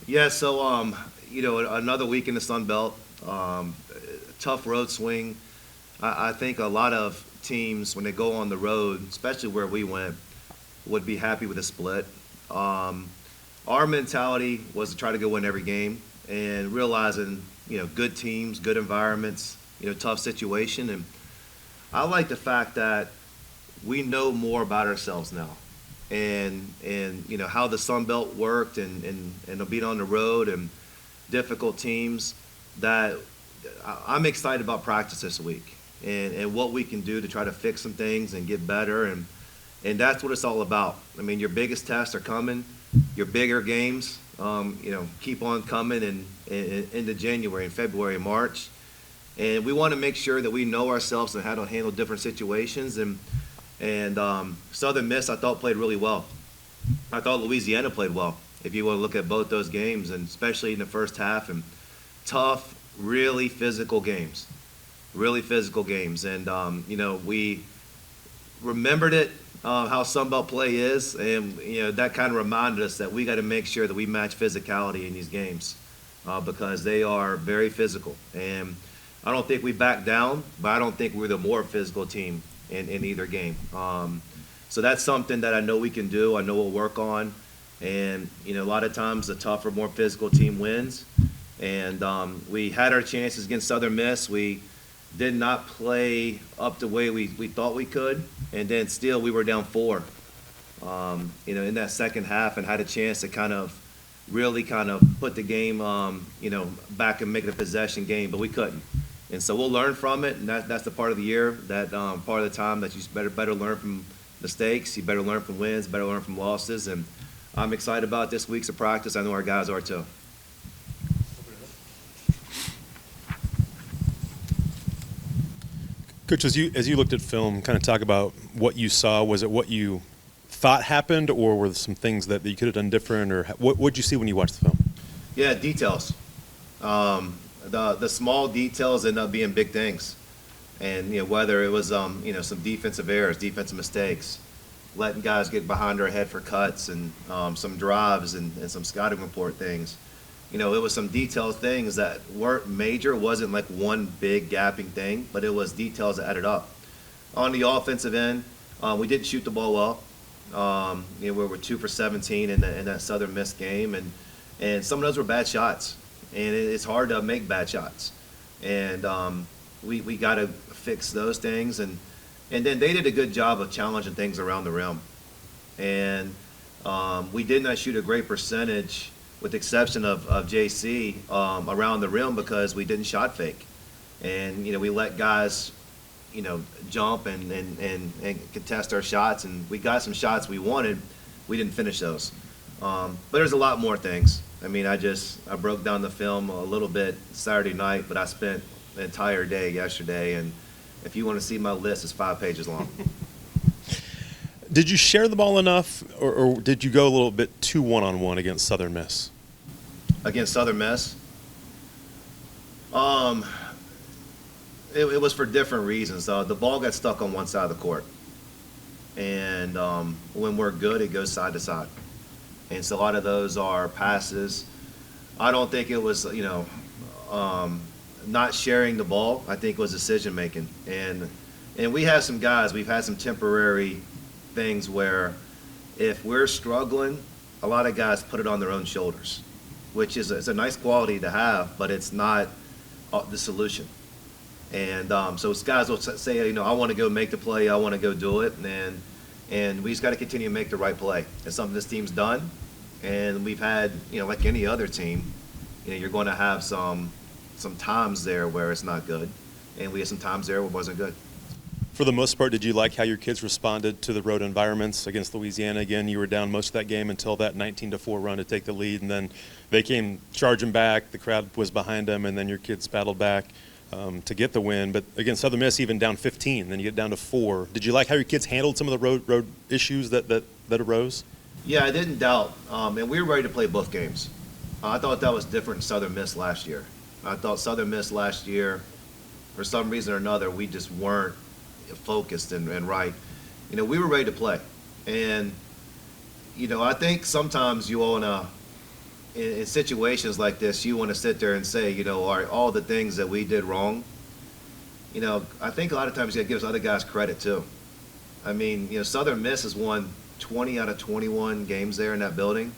Yeah, so another week in the Sun Belt, tough road swing. I think a lot of teams when they go on the road, especially where we went, would be happy with a split. Um, our mentality was to try to go win every game and realizing good teams, good environments, tough situation, and I like the fact that we know more about ourselves now, and how the Sun Belt worked, and being on the road and difficult teams. That I'm excited about practice this week and what we can do to try to fix some things and get better, and that's what it's all about. I mean, your biggest tests are coming, your bigger games, keep on coming into January and February and March. And we want to make sure that we know ourselves and how to handle different situations. And Southern Miss, I thought, played really well. I thought Louisiana played well. If you want to look at both those games, and especially in the first half, and tough, really physical games. And we remembered it, how Sun Belt play is, and that kind of reminded us that we got to make sure that we match physicality in these games, because they are very physical. And I don't think we backed down, but I don't think we're the more physical team in either game. So that's something that I know we can do. I know we'll work on. And, a lot of times the tougher, more physical team wins. And we had our chances against Southern Miss. We did not play up the way we thought we could. And then still we were down 4, in that second half, and had a chance to really put the game, back and make it a possession game, but we couldn't. And so we'll learn from it, and that's the part of the year, that part of the time that you better learn from mistakes, you better learn from wins, better learn from losses, and I'm excited about this week's of practice. I know our guys are too. Coach, as you looked at film, kind of talk about what you saw. Was it what you thought happened, or were there some things that you could have done different, or what did you see when you watched the film? Yeah, details. The small details end up being big things, and whether it was some defensive errors, defensive mistakes, letting guys get behind their head for cuts, and some drives, and some scouting report things. It was some detailed things that weren't major. It wasn't like one big gapping thing, but it was details that added up. On the offensive end, we didn't shoot the ball well. We were 2 for 17 in that Southern Miss game, and some of those were bad shots. And it's hard to make bad shots. And we got to fix those things. And then they did a good job of challenging things around the rim. And we did not shoot a great percentage, with the exception of JC, around the rim, because we didn't shot fake. And, we let guys, jump and contest our shots. And we got some shots we wanted. We didn't finish those. But there's a lot more things. I mean, I broke down the film a little bit Saturday night, but I spent the entire day yesterday, and if you want to see my list, it's 5 pages long. Did you share the ball enough, or did you go a little bit too one-on-one against Southern Miss? Against Southern Miss? It was for different reasons. The ball got stuck on one side of the court, and when we're good, it goes side to side. And so a lot of those are passes. I don't think it was, not sharing the ball. I think it was decision making. And we have some guys, we've had some temporary things where if we're struggling, a lot of guys put it on their own shoulders, which is it's a nice quality to have, but it's not the solution. And so guys will say, I want to go make the play, I want to go do it, and we just got to continue to make the right play. It's something this team's done, and we've had, like any other team, you're going to have some times there where it's not good, and we had some times there where it wasn't good. For the most part, did you like how your kids responded to the road environments against Louisiana? Again, you were down most of that game until that 19-4 run to take the lead, and then they came charging back. The crowd was behind them, and then your kids battled back to get the win. But against Southern Miss, even down 15, then you get down to 4. Did you like how your kids handled some of the road issues that arose? Yeah, I didn't doubt, and we were ready to play both games. I thought that was different in Southern Miss last year. I thought Southern Miss last year, for some reason or another, we just weren't focused and right. We were ready to play. And, I think sometimes you want to in situations like this, you want to sit there and say, all the things that we did wrong. I think a lot of times you got to give other guys credit too. I mean, Southern Miss has won 20 out of 21 games there in that building.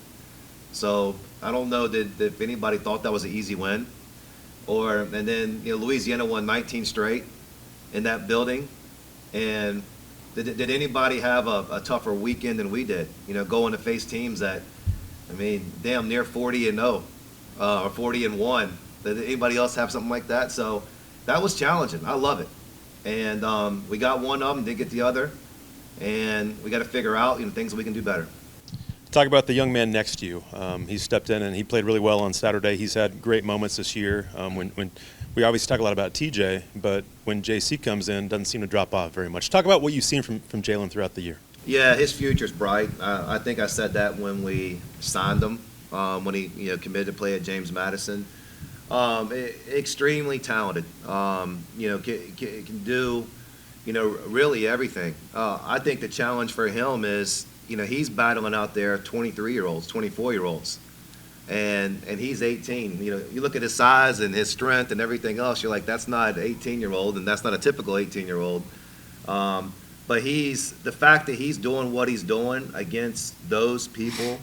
So I don't know if anybody thought that was an easy win. And then Louisiana won 19 straight in that building. And did anybody have a tougher weekend than we did? Going to face teams that, damn near 40-0 or 40-1. Did anybody else have something like that? So that was challenging. I love it. And we got one of them, didn't get the other. And we got to figure out things that we can do better. Talk about the young man next to you. He stepped in and he played really well on Saturday. He's had great moments this year. When we obviously talk a lot about TJ, but when JC comes in, doesn't seem to drop off very much. Talk about what you've seen from Jaylen throughout the year. Yeah, his future's bright. I think I said that when we signed him, when he committed to play at James Madison. Extremely talented. Can do really everything. I think the challenge for him is he's battling out there 23-year-olds, 24-year-olds, and he's 18. You look at his size and his strength and everything else, you're like, that's not an 18-year-old, and that's not a typical 18-year-old. But the fact that he's doing what he's doing against those people,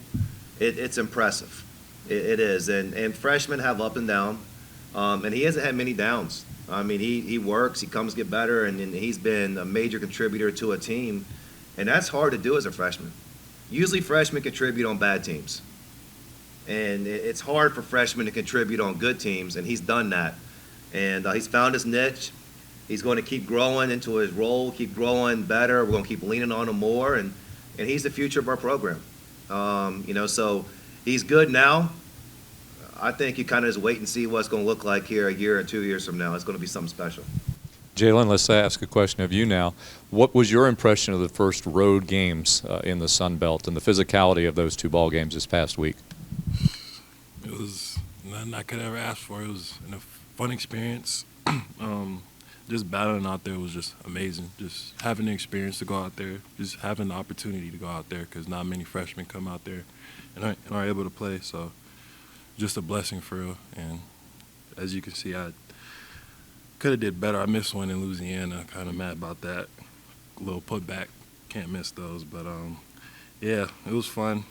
it's impressive. It is. And freshmen have up and down, and he hasn't had many downs. He works, he comes get better, and he's been a major contributor to a team, and that's hard to do as a freshman. Usually freshmen contribute on bad teams, and it's hard for freshmen to contribute on good teams, and he's done that. And he's found his niche. He's going to keep growing into his role, keep growing better. We're going to keep leaning on him more, and he's the future of our program. So he's good now. I think you kind of just wait and see what it's going to look like here a year or 2 years from now. It's going to be something special. Jaylen, let's ask a question of you now. What was your impression of the first road games in the Sun Belt and the physicality of those two ball games this past week? It was nothing I could ever ask for. It was a fun experience. Just battling out there was just amazing. Just having the experience to go out there, just having the opportunity to go out there, because not many freshmen come out there and are able to play. So just a blessing for real. And as you can see, I could have did better. I missed one in Louisiana. Kind of mad about that. A little putback. Can't miss those. But, yeah, it was fun.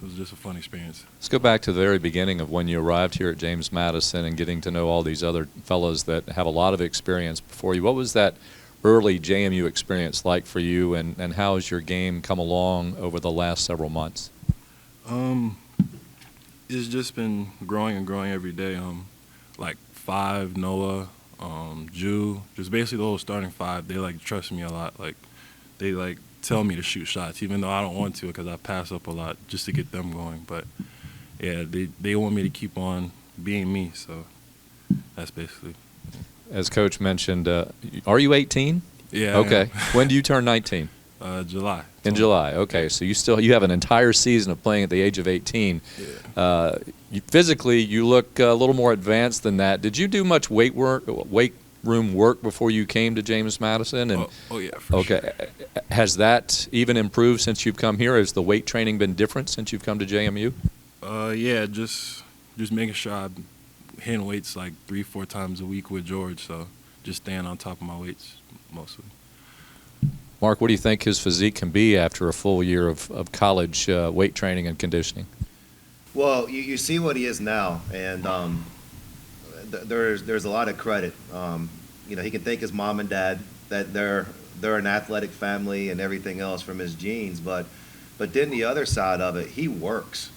It was just a fun experience. Let's go back to the very beginning of when you arrived here at James Madison and getting to know all these other fellows that have a lot of experience before you. What was that early JMU experience like for you, and how has your game come along over the last several months? It's just been growing and growing every day. Like Five, Noah, Jew, just basically the whole starting five, they trust me a lot. They tell me to shoot shots, even though I don't want to, because I pass up a lot just to get them going. But yeah, they want me to keep on being me, so that's basically. As Coach mentioned, are you 18? Yeah. Okay. When do you turn 19? July. In July. Okay. So you have an entire season of playing at the age of 18. Yeah. Physically, you look a little more advanced than that. Did you do much weight room work before you came to James Madison? And oh yeah. For sure. Has that even improved since you've come here? Has the weight training been different since you've come to JMU? Yeah. Just making sure I'm hitting weights 3-4 times a week with George. So just staying on top of my weights mostly. Mark, what do you think his physique can be after a full year of college weight training and conditioning? Well, you see what he is now, and there's a lot of credit. He can thank his mom and dad that they're an athletic family and everything else from his genes, but then the other side of it, he works.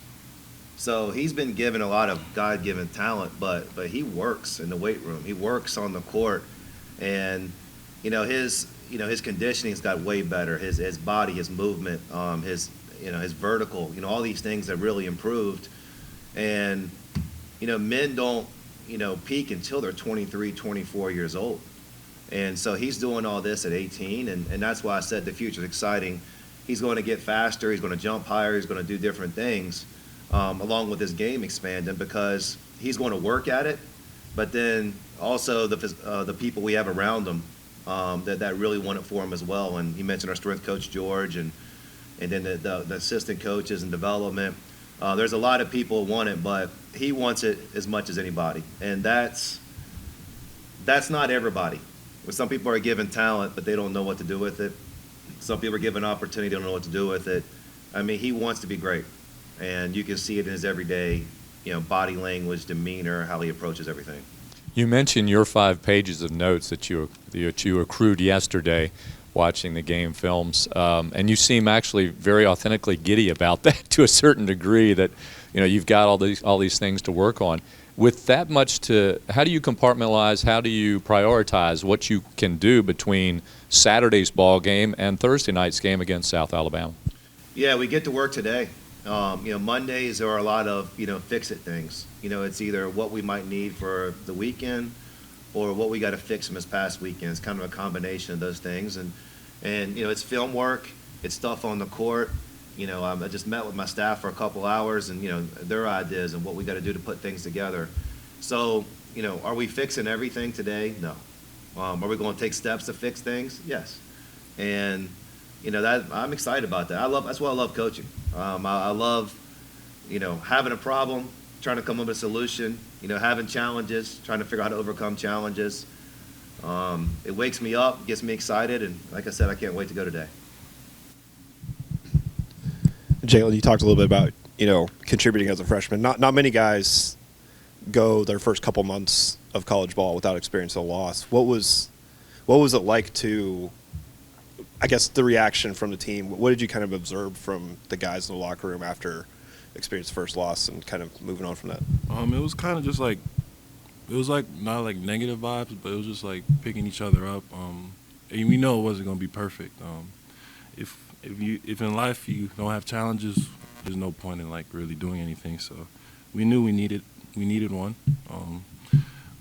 So he's been given a lot of God-given talent, but he works in the weight room. He works on the court, and his conditioning's got way better. His body, his movement, his vertical, all these things have really improved. And men don't peak until they're 23, 24 years old. And so he's doing all this at 18, and that's why I said the future's exciting. He's going to get faster. He's going to jump higher. He's going to do different things, along with his game expanding, because he's going to work at it. But then also the people we have around him that really want it for him as well. And you mentioned our strength coach George, and then the assistant coaches and development. There's a lot of people who want it, but he wants it as much as anybody, and that's not everybody. Some people are given talent, but they don't know what to do with it. Some people are given opportunity, don't know what to do with it. I mean, he wants to be great, and you can see it in his everyday, body language, demeanor, how he approaches everything. You mentioned your 5 pages of notes that you accrued yesterday watching the game films, and you seem actually very authentically giddy about that to a certain degree, that you've got all these things to work on. With that much how do you compartmentalize, how do you prioritize what you can do between Saturday's ball game and Thursday night's game against South Alabama? Yeah, we get to work today. Mondays are a lot of, fix-it things. It's either what we might need for the weekend or what we got to fix from this past weekend. It's kind of a combination of those things. And it's film work. It's stuff on the court. I just met with my staff for a couple hours and, their ideas and what we got to do to put things together. So, are we fixing everything today? No. Are we going to take steps to fix things? Yes. And, that I'm excited about that. That's why I love coaching. I love, having a problem, trying to come up with a solution, having challenges, trying to figure out how to overcome challenges. It wakes me up, gets me excited, and like I said, I can't wait to go today. Jaylen, you talked a little bit about, contributing as a freshman. Not many guys go their first couple months of college ball without experiencing a loss. What was it like to, I guess, the reaction from the team? What did you kind of observe from the guys in the locker room after experienced the first loss and kind of moving on from that? It was kind of just like, it was like not like negative vibes, but it was just like picking each other up. And we know it wasn't going to be perfect. If in life you don't have challenges, there's no point in like really doing anything. So we knew we needed one.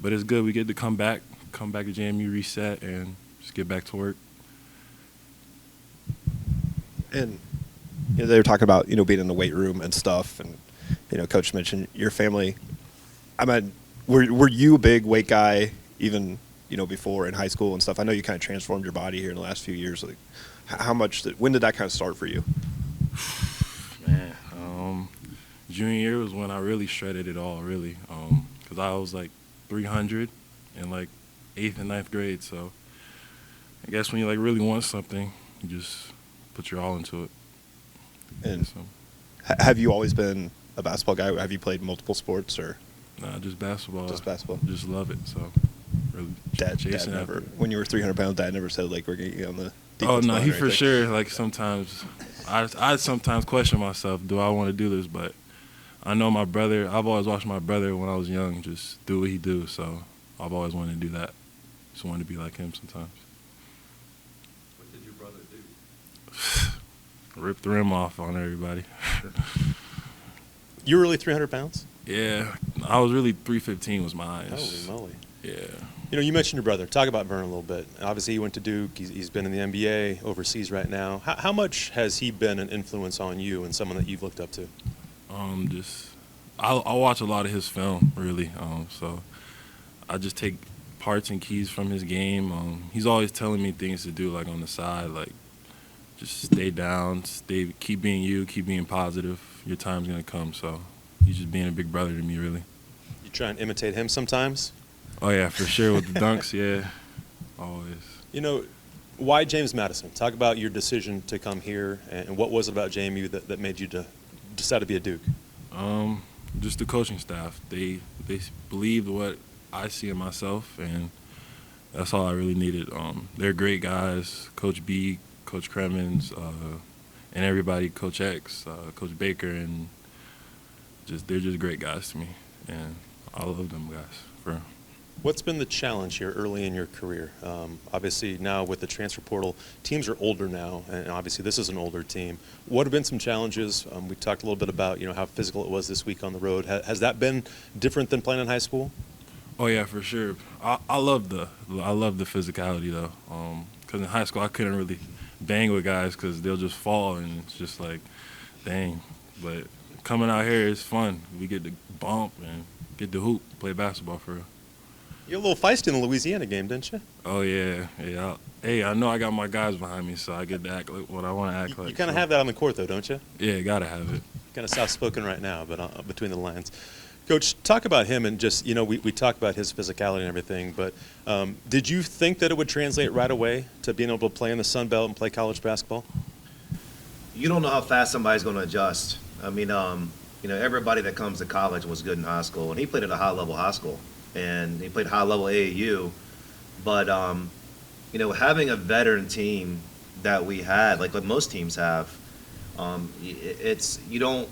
But it's good. We get to come back to JMU, reset, and just get back to work. And they were talking about being in the weight room and stuff, and Coach mentioned your family. I mean, were you a big weight guy even before in high school and stuff? I know you kind of transformed your body here in the last few years. Like, when did that kind of start for you? Man, junior year was when I really shredded it all, really, because I was like 300 in like 8th and 9th grade. So I guess when you like really want something, you just put your all into it. And have you always been a basketball guy? Have you played multiple sports or? Nah, just basketball. Just basketball. Just love it. So really Dad chasing never, after it. when you were 300 pounds, Dad never said like we're getting you on the defense. Oh no, line he or for anything? sure. Like sometimes, I sometimes question myself, do I want to do this? But I know my brother. I've always watched my brother when I was young just do what he do. So I've always wanted to do that. Just wanted to be like him sometimes. What did your brother do? Rip the rim off on everybody. You were really 300 pounds? Yeah, I was really 315 was my highest. Holy moly. Yeah. You mentioned your brother. Talk about Vern a little bit. Obviously, he went to Duke. He's been in the NBA, overseas right now. How much has he been an influence on you and someone that you've looked up to? I watch a lot of his film, really. So I just take parts and keys from his game. He's always telling me things to do, like on the side, like just stay down, keep being you, keep being positive. Your time's gonna come. So he's just being a big brother to me, really. You try and imitate him sometimes? Oh yeah, for sure with the dunks, yeah, always. Why James Madison? Talk about your decision to come here, and what was it about JMU that made you decide to be a Duke? Just the coaching staff. They believed what I see in myself, and that's all I really needed. They're great guys, Coach B, Coach Cremens, and everybody, Coach X, Coach Baker, and they're just great guys to me, and I love them guys. For What's been the challenge here early in your career? Obviously, now with the transfer portal, teams are older now, and obviously this is an older team. What have been some challenges? We talked a little bit about how physical it was this week on the road. Has that been different than playing in high school? Oh yeah, for sure. I love the physicality though, because in high school I couldn't really bang with guys because they'll just fall, and it's just like, dang. But coming out here is fun. We get to bump and get to hoop, play basketball for real. You were a little feisty in the Louisiana game, didn't you? Oh yeah. Hey, I know I got my guys behind me, so I get to act like what I want to act like. You kind of have that on the court, though, don't you? Yeah, gotta have it. Kind of soft-spoken right now, but between the lines. Coach, talk about him and just, we talk about his physicality and everything, but did you think that it would translate right away to being able to play in the Sun Belt and play college basketball? You don't know how fast somebody's going to adjust. I mean, everybody that comes to college was good in high school, and he played at a high-level high school, and he played high-level AAU. But, having a veteran team that we had, like what most teams have, it's you don't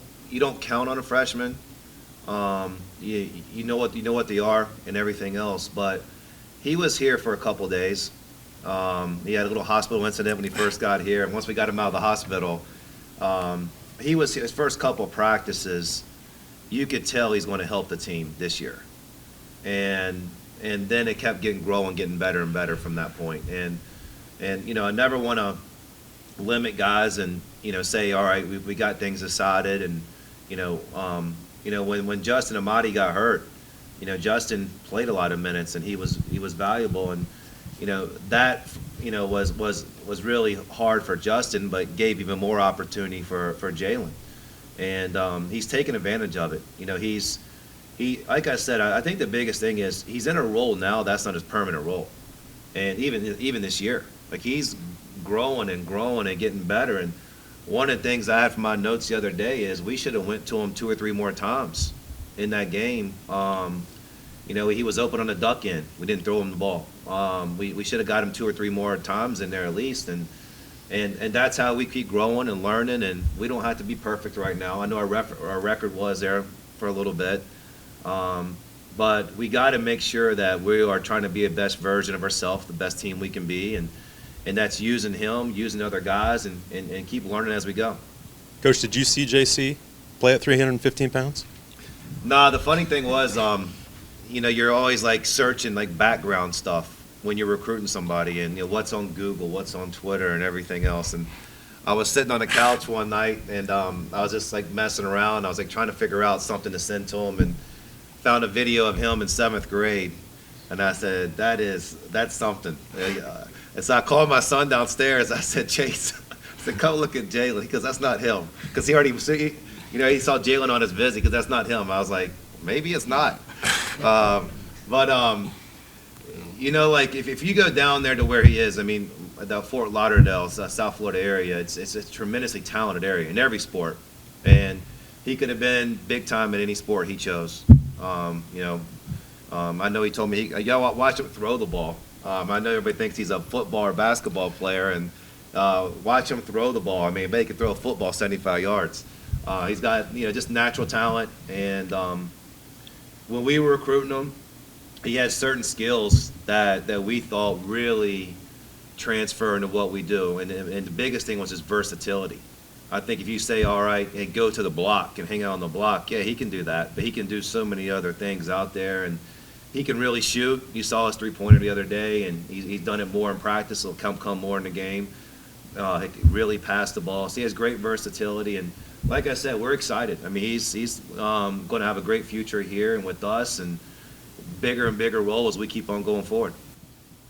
count on a freshman. You know what they are and everything else. But he was here for a couple days. He had a little hospital incident when he first got here, and once we got him out of the hospital, his first couple of practices, you could tell he's going to help the team this year, and then it kept getting better and better from that point. And I never want to limit guys and say, all right, we got things decided. And when Justin Amati got hurt, Justin played a lot of minutes and he was valuable, and that was really hard for Justin, but gave even more opportunity for Jaylen, and he's taken advantage of it. He like I said, I think the biggest thing is he's in a role now that's not his permanent role, and even this year, like he's growing and getting better. And one of the things I had from my notes the other day is we should have went to him 2 or 3 more times in that game. He was open on the duck end. We didn't throw him the ball. We should have got him 2 or 3 more times in there at least. And that's how we keep growing and learning. And we don't have to be perfect right now. I know our record was there for a little bit. But we got to make sure that we are trying to be the best version of ourselves, the best team we can be. And that's using him, using other guys, and keep learning as we go. Coach, did you see JC play at 315 pounds? Nah, the funny thing was, you're always like searching like background stuff when you're recruiting somebody, and what's on Google, what's on Twitter, and everything else. And I was sitting on the couch one night, and I was just like messing around. I was like trying to figure out something to send to him, and found a video of him in 7th grade, and I said, that's something. And so I called my son downstairs. I said, Chase, I said, come look at Jaylen, because that's not him. Because he already, he saw Jaylen on his visit, because that's not him. I was like, maybe it's not. If you go down there to where he is, I mean, the Fort Lauderdale, South Florida area, it's a tremendously talented area in every sport. And he could have been big time in any sport he chose. I know he told me, watch him throw the ball. I know everybody thinks he's a football or basketball player, and watch him throw the ball. I mean, he could throw a football 75 yards. He's got, just natural talent, and when we were recruiting him, he had certain skills that we thought really transfer into what we do, and the biggest thing was his versatility. I think if you say, all right, hey, go to the block and hang out on the block, yeah, he can do that, but he can do so many other things out there, and he can really shoot. You saw his three-pointer the other day, and he's done it more in practice. He'll come more in the game. He can really pass the ball. So he has great versatility, and like I said, we're excited. I mean, he's going to have a great future here and with us, and bigger and bigger role as we keep on going forward.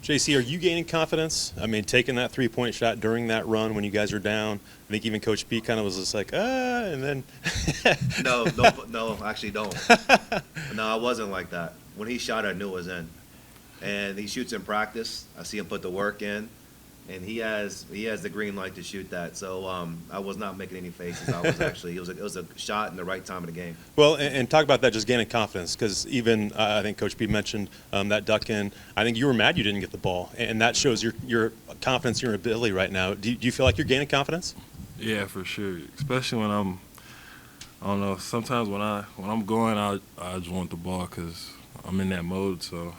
JC, are you gaining confidence? I mean, taking that three-point shot during that run when you guys are down, I think even Coach Pete kind of was just like, and then. No, actually don't. No, I wasn't like that. When he shot, I knew it was in. And he shoots in practice. I see him put the work in, and he has the green light to shoot that. So I was not making any faces. I was actually it was a shot in the right time of the game. Well, and talk about that, just gaining confidence, because even I think Coach Pete mentioned that duck in. I think you were mad you didn't get the ball, and that shows your confidence in your ability right now. Do you feel like you're gaining confidence? Yeah, for sure. Especially when I don't know. Sometimes when I'm going, I just want the ball because I'm in that mode. So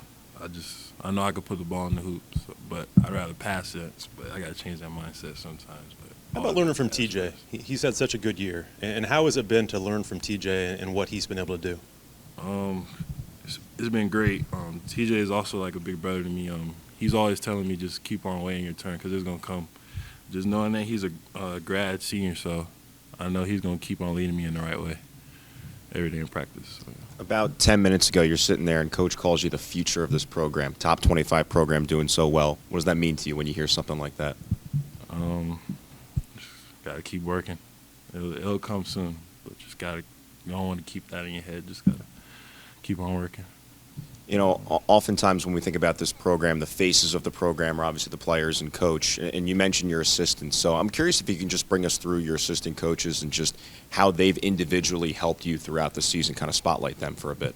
I know I could put the ball in the hoop, but I'd rather pass it. But I got to change that mindset sometimes. But how about learning from TJ? He's had such a good year, and how has it been to learn from TJ and what he's been able to do? It's been great. TJ is also like a big brother to me. He's always telling me just keep on waiting your turn because it's gonna come. Just knowing that he's a grad senior, so I know he's gonna keep on leading me in the right way every day in practice. So, yeah. About 10 minutes ago, you're sitting there and Coach calls you the future of this program, top 25 program, doing so well. What does that mean to you when you hear something like that? Got to keep working. It'll come soon. but you don't want to keep that in your head. Just gotta keep on working. You know, oftentimes when we think about this program, the faces of the program are obviously the players and coach. And you mentioned your assistants. So I'm curious if you can just bring us through your assistant coaches and just how they've individually helped you throughout the season, kind of spotlight them for a bit.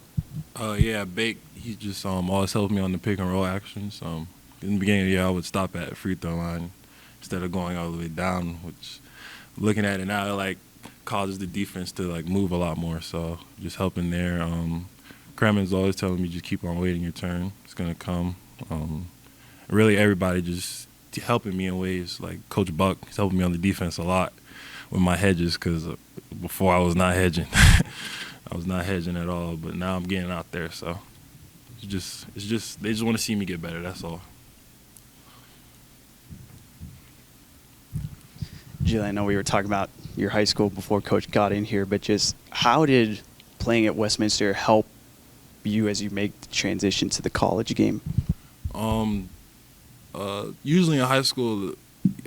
Yeah, Bake, he just always helped me on the pick and roll actions. In the beginning of the year, I would stop at free throw line instead of going all the way down, which looking at it now, it like causes the defense to like move a lot more. So just helping there. Kremen's always telling me just keep on waiting your turn. It's gonna come. Really, everybody just helping me in ways like Coach Buck. He's helping me on the defense a lot with my hedges because before I was not hedging. I was not hedging at all, but now I'm getting out there. So it's just they just want to see me get better. That's all. Jaylen, I know we were talking about your high school before Coach got in here, but just how did playing at Westminster help you as you make the transition to the college game? Usually in high school,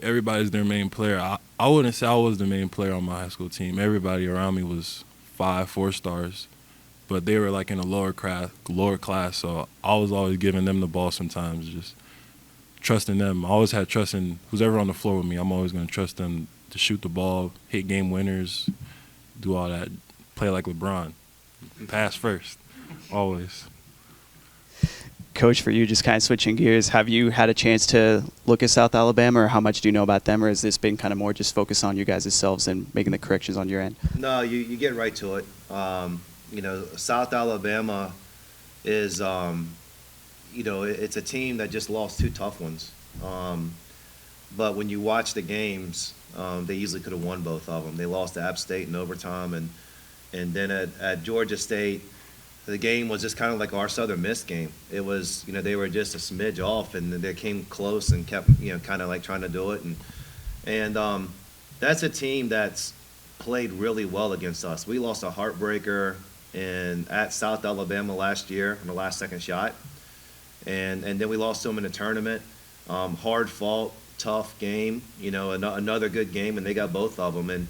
everybody's their main player. I wouldn't say I was the main player on my high school team. Everybody around me was 4 stars, but they were like in a lower class. So I was always giving them the ball sometimes, just trusting them. I always had trust in who's ever on the floor with me. I'm always going to trust them to shoot the ball, hit game winners, do all that, play like LeBron, pass first, always. Coach, for you, just kind of switching gears, have you had a chance to look at South Alabama, or how much do you know about them, or has this been kind of more just focus on you guys selves and making the corrections on your end? No, you get right to it. South Alabama is, it's a team that just lost 2 tough ones. But when you watch the games, they easily could have won both of them. They lost to App State in overtime, and then at Georgia State, the game was just kind of like our Southern Miss game. It was, they were just a smidge off, and they came close and kept, kind of like trying to do it. And that's a team that's played really well against us. We lost a heartbreaker at South Alabama last year on the last second shot. And then we lost to them in the tournament. Hard fought, tough game, another good game, and they got both of them. And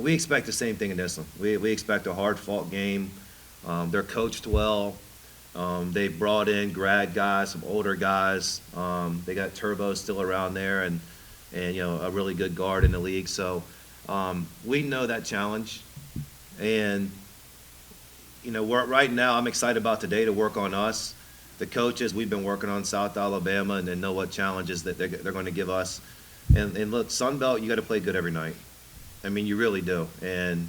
we expect the same thing in this one. We expect a hard fought game. They're coached well. They brought in grad guys, some older guys. They got Turbo still around there, and a really good guard in the league. So we know that challenge, and right now I'm excited about today to work on us. The coaches, we've been working on South Alabama, and then know what challenges that they're going to give us. And look, Sun Belt, you got to play good every night. I mean, you really do. And,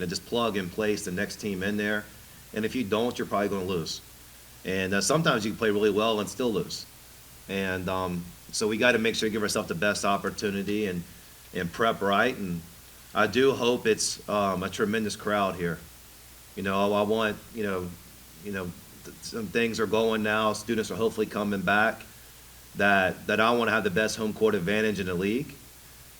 just plug and place the next team in there. And if you don't, you're probably going to lose. And sometimes you can play really well and still lose. And so we got to make sure to give ourselves the best opportunity and prep right. And I do hope it's a tremendous crowd here. I want, some things are going now. Students are hopefully coming back. That I want to have the best home court advantage in the league.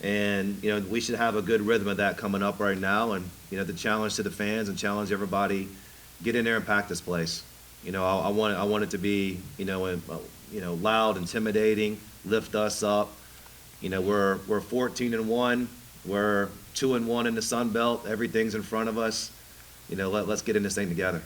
And, we should have a good rhythm of that coming up right now. And, the challenge to the fans and challenge everybody, get in there and pack this place. I want it to be, loud, intimidating, lift us up. We're 14-1. We're 2-1 in the Sun Belt. Everything's in front of us. Let's get in this thing together.